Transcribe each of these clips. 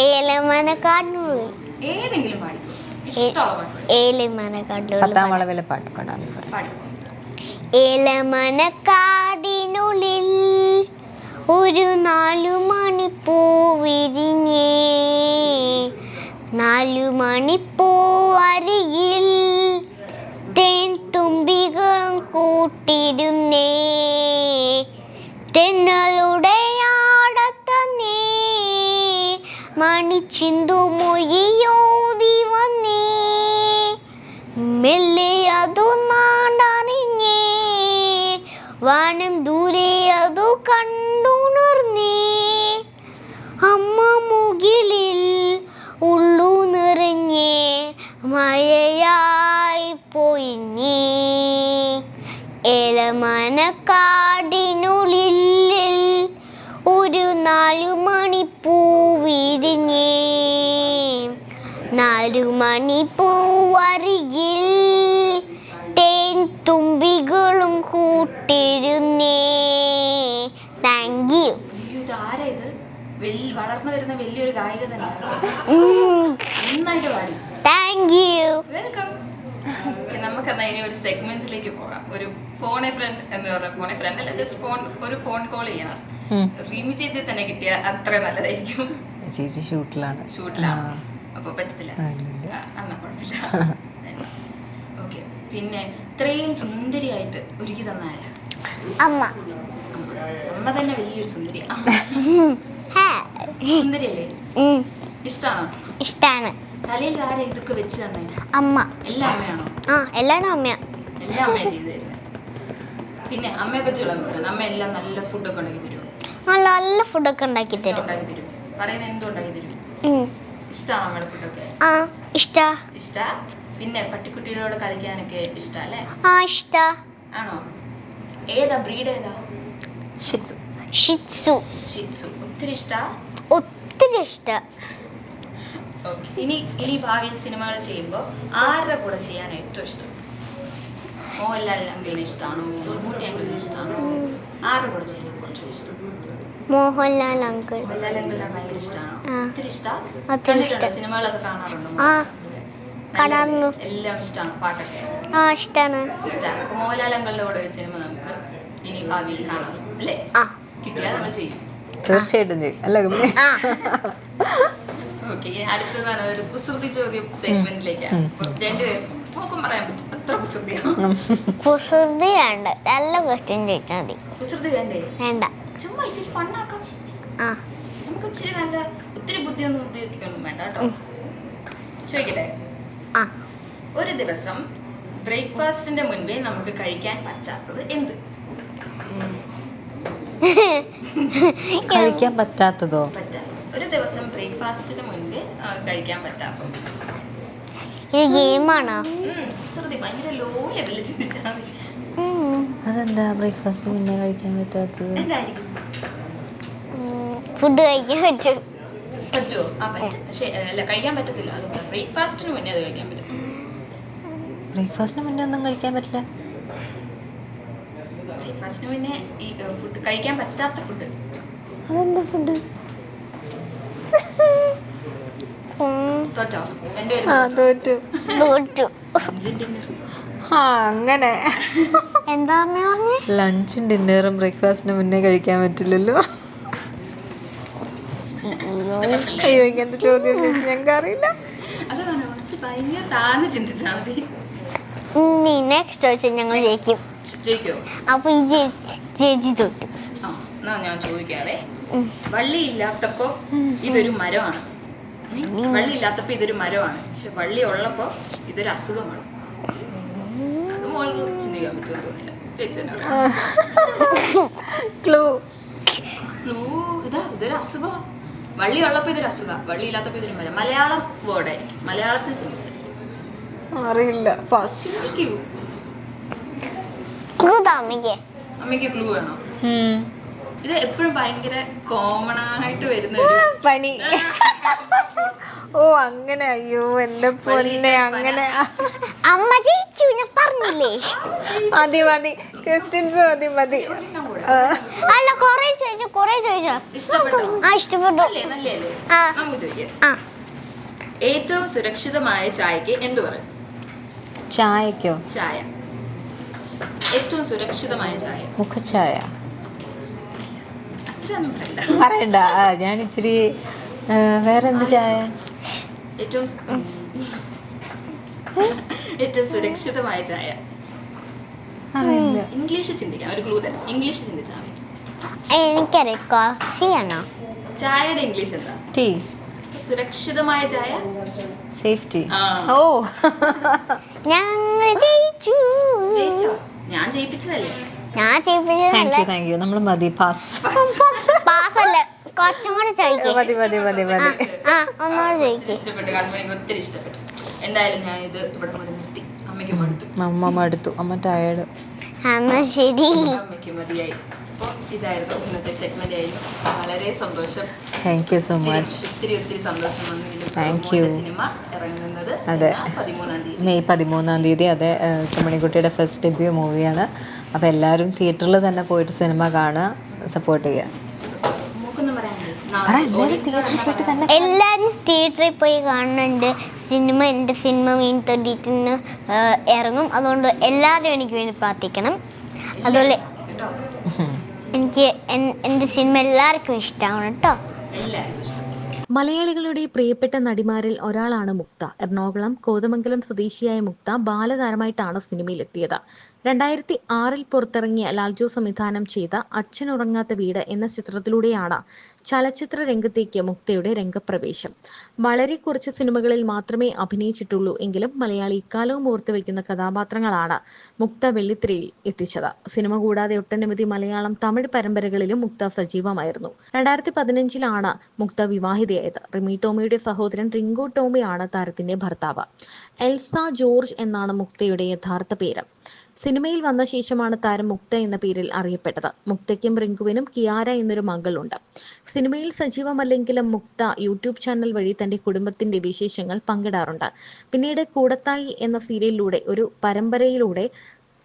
ഏലമനക്കാട്ടിനുള്ളിൽ ഏതെങ്കിലും പാടിക്കോ, ഇഷ്ടമുള്ള പാട്ട് പാടി. ഏലമനക്കാട്ടിനുള്ളിൽ പത്താം വളവിലെ പാട്ട് പാടാന്ന് പറയും. പാടിക്കോ. ഏലമനക്കാടിനുള്ളിൽ ഒരു 4 മണിപ്പൂ വിരിഞ്ഞേ, 4 മണിപ്പൂ അരികിൽ തേൻ തുമ്പികളും കൂട്ടിരുന്നേ, തെന്നലുടെ ആടത്തന്നേ മണിച്ചിന്തു മൊഴിയോതി വന്നേ, മെല്ലെ അതു നാടറിഞ്ഞേ, വാനം ദൂരെ അതു കണ്ടുണർന്നേ, അമ്മ മുകിലിൽ ഉള്ളു നിറഞ്ഞേ മഴയായി പോയിഞ്ഞേ, ഏലമനക്കാടിനുള്ളിൽ ഒരു 4 മണിപ്പൂ വിരിഞ്ഞേ, 4 മണിപ്പൂ അരികിൽ തേൻ തുമ്പികളും കൂട്ടിരുന്നേ. Thank you. ഇതാരാ ഇത്? വളർന്നു വരുന്ന വലിയൊരു ഗായിക തന്നെയാണ്. നന്നായിട്ട് പാടി. Thank you. വെൽക്കം. നമുക്കെന്നാ ഇനി ഒരു സെഗ്മെന്റിലേക്ക് പോകാം. ഒരു ഫോൺ എ ഫ്രണ്ട് എന്ന് പറഞ്ഞ, ഫോൺ എ ഫ്രണ്ട് അല്ല, ജസ്റ്റ് ഒരു ഫോൺ കോൾ ചെയ്യണം. റീമി ചേച്ചി തന്നെ കിട്ടിയ അത്ര നല്ലതായിരിക്കും. ചേച്ചി ഷൂട്ടിലാണ്. അപ്പൊ പറ്റത്തില്ല. എന്നാ കുഴപ്പമില്ല. ഓക്കെ. പിന്നെ ഇത്രയും സുന്ദരിയായിട്ട് ഒരുക്കി തന്നാല അമ്മ. അമ്മ തന്നെ വലിയൊരു സുന്ദരിയാ. സുന്ദരിയല്ലേ? ഇഷ്ടാണോ? ഇഷ്ടാണ്. തലയിൽ ആരാ ഇതൊക്കെ വെച്ച് തന്നെ? അമ്മ. എല്ലാ അമ്മയാണോ? എല്ലാരും അമ്മയാ. എല്ലാം അമ്മയാ ചെയ്തു തരുന്നത്. പിന്നെ അമ്മയെ പറ്റിയുള്ള അമ്മ എല്ലാം നല്ല ഫുഡൊക്കെ ഉണ്ടാക്കി തരുമോ? നല്ല ഫുഡൊക്കെ ഉണ്ടാക്കി തരും. ഉണ്ടാക്കി തരും. പറയുന്നത് എന്തോ ഉണ്ടാക്കി തരും. ഇഷ്ടമാണോ അമ്മയുടെ ഫുഡൊക്കെ? ഇഷ്ടാ. ഇഷ്ടാ. പിന്നെ പട്ടിക്കുട്ടികളോട് കളിക്കാനൊക്കെ ഇഷ്ടല്ലേ? ഇഷ്ടാ. ആണോ? ഏതാ ബ്രീഡ്? ഏതാ? ഷിറ്റ്സു. ഷിറ്റ്സു. ഷിറ്റ്സു. ഒത്തിരി ഇഷ്ടാ? ഒത്തിരി ഇഷ്ടാ. ഇനി ഭാവിയിൽ സിനിമകൾ ചെയ്യുമ്പോൾ ആരുടെ കൂടെ ചെയ്യാൻ ഏറ്റവും ഇഷ്ടം? മോഹൻലാൽ അങ്കിളിന് ഇഷ്ടമാണോ? മമ്മൂട്ടി അങ്കിളിന് ഇഷ്ടമാണോ? ആരുടെ കൂടെ ചെയ്യാൻ കുറച്ചും ഇഷ്ടം? മോഹൻലാൽ അങ്കിൾ. മോഹൻലാൽ അങ്കിളിനെ ഭയങ്കര ഇഷ്ടമാണോ? ഒത്തിരി ഇഷ്ടം. സിനിമകളൊക്കെ കാണാറുണ്ടോ? കാണാറുണ്ട്. എല്ലാം ഇഷ്ടമാണോ? പാട്ടൊക്കെ ഇഷ്ടാണ്. ഇഷ്ടമാണ്. അപ്പൊ മോഹൻലാൽ അങ്കിളുടെ കൂടെ ഒരു സിനിമ നമുക്ക് ഇനി ഭാവിയിൽ കാണാം അല്ലേ? കിട്ടിയാൽ നമ്മൾ ചെയ്യും. തീർച്ചയായിട്ടും ചെയ്യും അല്ലേ? ഓക്കെ. അടുത്തതാണ് ഒരു കുസൃതി ചോദ്യം സെഗ്മെന്റിലേക്കാണ്. രണ്ടുപേരും നോക്കും പറയാൻ പറ്റും. എത്ര കുസൃതിയാണ്? കുസൃതി വേണ്ട, നല്ല ക്വസ്റ്റ്യൻ ചോദിച്ചാൽ മതി. കുസൃതി വേണ്ടേ? വേണ്ട. ചുമ്മാ ഇച്ചിരി ഫണ്ണാക്കാം. നമുക്ക് ഇച്ചിരി നല്ല ഒത്തിരി ബുദ്ധിയൊന്നും ഉപയോഗിക്കൊന്നും വേണ്ട കേട്ടോ. ചോദിക്കട്ടെ? ഒരു ദിവസം ബ്രേക്ക്ഫാസ്റ്റിന്റെ മുൻപേ നമുക്ക് കഴിക്കാൻ പറ്റാത്തത് എന്ത്? കഴിക്കാൻ പറ്റാത്തതോ? ഒരു ദിവസം ബ്രേക്ക്ഫാസ്റ്റിന് മുൻപേ കഴിക്കാൻ പറ്റാത്തത്. ഇത് ഗെയിമാണോ? കുസൃതി ഭയങ്കര ലോ ലെവലിൽ ചിന്തിച്ചാൽ മതി. അതെന്താ ബ്രേക്ക്ഫാസ്റ്റിന് മുന്നേ കഴിക്കാൻ പറ്റാത്തത്? എന്തായിരിക്കും? ഫുഡ് കഴിക്കാൻ പറ്റും. പറ്റുമോ? പറ്റും. പക്ഷേ അല്ല, കഴിക്കാൻ പറ്റത്തില്ല. അതുകൊണ്ട് ബ്രേക്ക്ഫാസ്റ്റിന് മുന്നേ അത് കഴിക്കാൻ പറ്റും. ബ്രേക്ക്ഫാസ്റ്റിന് മുന്നേ ഒന്നും കഴിക്കാൻ പറ്റില്ല. ബ്രേക്ക്ഫാസ്റ്റിന് മുന്നേ ഈ ഫുഡ് കഴിക്കാൻ പറ്റാത്ത ഫുഡ്. അതെന്താ ഫുഡ്? തോറ്റോ? തോറ്റു. അങ്ങനെ എന്താ ലഞ്ചും ഡിന്നറും ബ്രേക്ക്ഫാസ്റ്റിന് മുന്നേ കഴിക്കാൻ പറ്റില്ലല്ലോ. അയ്യോ, ഇങ്ങനത്തെ ചോദ്യം ചോദിച്ചു ഞങ്ങൾക്ക് അറിയില്ല. അതാണ് കുറച്ച് ഭയങ്കര താഴ്ന്ന് ചിന്തിച്ചാൽ മതി. നെക്സ്റ്റ് ചോദിച്ചാൽ ഞങ്ങൾ ജയിക്കും. ജയിക്കോ? അപ്പൊ ഈ ചേച്ചി തൊട്ടു. എന്നാ ഞാൻ ചോദിക്കാവേ. വള്ളിയില്ലാത്തപ്പോ ഇതൊരു മരമാണ്. വള്ളിയില്ലാത്തപ്പോ ഇതൊരു മരമാണ്. പക്ഷെ വള്ളി ഉള്ളപ്പോ ഇതൊരു അസുഖമാണ്. അത് മോൾക്ക് ചിന്തിക്കാൻ പറ്റുമെന്ന് തോന്നില്ല. ഇതൊരു അസുഖം. വള്ളി ഉള്ളപ്പോ ഇതൊരു അസുഖം, വള്ളി ഇല്ലാത്തപ്പോ ഇതൊരു മരം. മലയാളം വേർഡായിരിക്കും. മലയാളത്തിൽ ചിന്തിച്ചു. അറിയില്ല. അമ്മയ്ക്ക് ക്ലൂ വേണോ? ഇത് എപ്പോഴും ഭയങ്കര കോമൺ ആയിട്ട് വരുന്ന പനി. ഓ അങ്ങനെ. അയ്യോ എന്റെ പൊന്നെ. അങ്ങനെ അമ്മ ജയിച്ചു, ഞാൻ പറഞ്ഞില്ലേ. മതി മതി ക്വസ്റ്റ്യൻസ് മതി മതി. അല്ല കൊറേ ചോദിച്ചോ ഇഷ്ടപ്പെട്ടോ? ആ ഇഷ്ടപ്പെട്ടു അല്ലേ, നല്ലയല്ലേ? ആ. നമുക്ക് ചോദിക്കാം. ആ ഏറ്റവും സുരക്ഷിതമായ ചായക്ക് എന്ത് പറയും? ചായക്കോ? ചായ. ഏറ്റവും സുരക്ഷിതമായ ചായ. മുഖച്ചായ. അത്രയൊന്നും പറയണ്ട. പറയണ്ട. ഞാൻ ഇച്ചിരി വേറെ എന്ത് ചായ? ഏറ്റവും ഏറ്റവും സുരക്ഷിതമായ ചായ. അറിയില്ല. ഇംഗ്ലീഷ് ചിന്തിക്കാം. ഒരു ക്ലൂ തരാം. ഇംഗ്ലീഷ് ചിന്തിച്ചാൽ മതി. എനിക്കറിയാം കോഫിയാണോ ചായയുടെ ഇംഗ്ലീഷ് എന്താ? ടീ. സുരക്ഷിതമായ ചായ. സേഫ്റ്റി. ആ. ഓ ഞങ്ങൾ ജയിച്ചു ജയിച്ചോ? ഞാൻ ജയിപ്പിച്ചതല്ലേ? ഞാൻ ചെയ്യിപ്പിച്ചതല്ല താങ്ക് യു. നമ്മൾ മതി. പാസ്. പാസല്ല കുറച്ചും കൂടെ ചോദിക്കും മതി. ആ ഒന്നുകൂടെ ചോദിക്കും ഇഷ്ടപ്പെട്ടു. കാൽമണിക്ക് ഒത്തിരി ഇഷ്ടപ്പെട്ടു. എന്തായാലും ഞാൻ ഇത് ഇവിടെ കൊണ്ട് നിർത്തി. അമ്മയ്ക്ക് മടുത്തു. അമ്മ മടുത്തു. അമ്മ ടയേർഡ്. എന്നാ ശരി അമ്മയ്ക്ക് മതിയായി. അപ്പോൾ ഇതായിരുന്നു ഇന്നത്തെ സെഗ്മെന്റ് ആയിരുന്നു. വളരെ സന്തോഷം. Thank you so much. ഒത്തിരി സന്തോഷം വന്നതിലും. Thank you. സിനിമ ഇറങ്ങുന്നത് അതെ. 13-ാം തീയതി. മെയ് 13-ാം തീയതി. അതെ, കുമ്മണിക്കുട്ടിയുടെ ഫസ്റ്റ് ഡെബ്യൂ മൂവിയാണ്. അപ്പോൾ എല്ലാവരും തിയേറ്ററിൽ തന്നെ പോയിട്ട് സിനിമ കാണുക, സപ്പോർട്ട് ചെയ്യുക. മൂക്കൊന്നും പറയാനില്ലേ? എല്ലാവരും തിയേറ്ററിൽ പോയിട്ട് തന്നെ എല്ലാരും തിയേറ്ററിൽ പോയി കാണുന്നുണ്ട്. എൻ്റെ സിനിമ മീൻ തൊണ്ടിന് ഇറങ്ങും. അതുകൊണ്ട് എല്ലാവരും എനിക്ക് വേണ്ടി പ്രാർത്ഥിക്കണം. അതുപോലെ കേട്ടോ, എനിക്ക് എൻ്റെ സിനിമ എല്ലാവർക്കും ഇഷ്ടമാണ് കേട്ടോ. എല്ലാവർക്കും ഇഷ്ടം. മലയാളികളുടെ പ്രിയപ്പെട്ട നടിമാരിൽ ഒരാളാണ് മുക്ത. എറണാകുളം കോതമംഗലം സ്വദേശിയായ മുക്ത ബാലതാരമായിട്ടാണ് സിനിമയിലെത്തിയത്. 2006 പുറത്തിറങ്ങിയ ലാൽജോ സംവിധാനം ചെയ്ത അച്ഛനുറങ്ങാത്ത വീട് എന്ന ചിത്രത്തിലൂടെയാണ് ചലച്ചിത്ര രംഗത്തേക്ക് മുക്തയുടെ രംഗപ്രവേശം. വളരെ കുറച്ച് സിനിമകളിൽ മാത്രമേ അഭിനയിച്ചിട്ടുള്ളൂ എങ്കിലും മലയാളി ഇക്കാലവും ഓർത്തുവെക്കുന്ന കഥാപാത്രങ്ങളാണ് മുക്ത വെള്ളിത്തിരയിൽ എത്തിച്ചത്. സിനിമ കൂടാതെ ഒട്ടനവധി മലയാളം, തമിഴ് പരമ്പരകളിലും മുക്ത സജീവമായിരുന്നു. 2015 മുക്ത വിവാഹിതയായത്. റിമി ടോമിയുടെ സഹോദരൻ റിങ്കോ ടോമിയാണ് താരത്തിന്റെ ഭർത്താവ്. എൽസ ജോർജ് എന്നാണ് മുക്തയുടെ യഥാർത്ഥ പേര്. സിനിമയിൽ വന്ന ശേഷമാണ് താരം മുക്ത എന്ന പേരിൽ അറിയപ്പെട്ടത്. മുക്തയ്ക്കും റിങ്കുവിനും കിയാര എന്നൊരു മകളുണ്ട്. സിനിമയിൽ സജീവമല്ലെങ്കിലും മുക്ത യൂട്യൂബ് ചാനൽ വഴി തന്റെ കുടുംബത്തിന്റെ വിശേഷങ്ങൾ പങ്കിടാറുണ്ട്. പിന്നീട് കൂടത്തായി എന്ന സീരിയലിലൂടെ, ഒരു പരമ്പരയിലൂടെ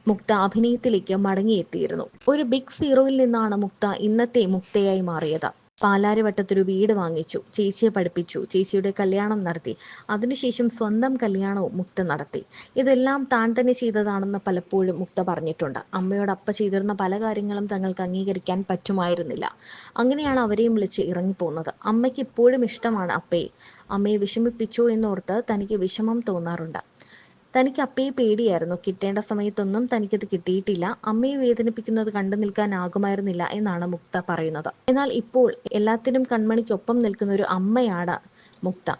മുക്ത അഭിനയത്തിലേക്ക് മടങ്ങിയെത്തിയിരുന്നു. ഒരു ബിഗ് സീറോയിൽ നിന്നാണ് മുക്ത ഇന്നത്തെ മുക്തയായി മാറിയത്. പാലാരിവട്ടത്തൊരു വീട് വാങ്ങിച്ചു, ചേച്ചിയെ പഠിപ്പിച്ചു, ചേച്ചിയുടെ കല്യാണം നടത്തി. അതിനുശേഷം സ്വന്തം കല്യാണവും മുക്ത നടത്തി. ഇതെല്ലാം താൻ തന്നെ ചെയ്തതാണെന്ന് പലപ്പോഴും മുക്ത പറഞ്ഞിട്ടുണ്ട്. അമ്മയോട് അപ്പ ചെയ്തിരുന്ന പല കാര്യങ്ങളും തങ്ങൾക്ക് അംഗീകരിക്കാൻ പറ്റുമായിരുന്നില്ല. അങ്ങനെയാണ് അവരെയും വിളിച്ച് ഇറങ്ങിപ്പോകുന്നത്. അമ്മയ്ക്ക് ഇപ്പോഴും ഇഷ്ടമാണ് അപ്പയെ. അമ്മയെ വിഷമിപ്പിച്ചോ എന്നോർത്ത് തനിക്ക് വിഷമം തോന്നാറുണ്ട്. തനിക്ക് അപ്പയെ പേടിയായിരുന്നു. കിട്ടേണ്ട സമയത്തൊന്നും തനിക്കത് കിട്ടിയിട്ടില്ല. അമ്മയെ വേദനിപ്പിക്കുന്നത് കണ്ടു നിൽക്കാനാകുമായിരുന്നില്ല എന്നാണ് മുക്ത പറയുന്നത്. എന്നാൽ ഇപ്പോൾ എല്ലാത്തിനും കൺമണിക്കൊപ്പം നിൽക്കുന്ന ഒരു അമ്മയാണ് മുക്ത.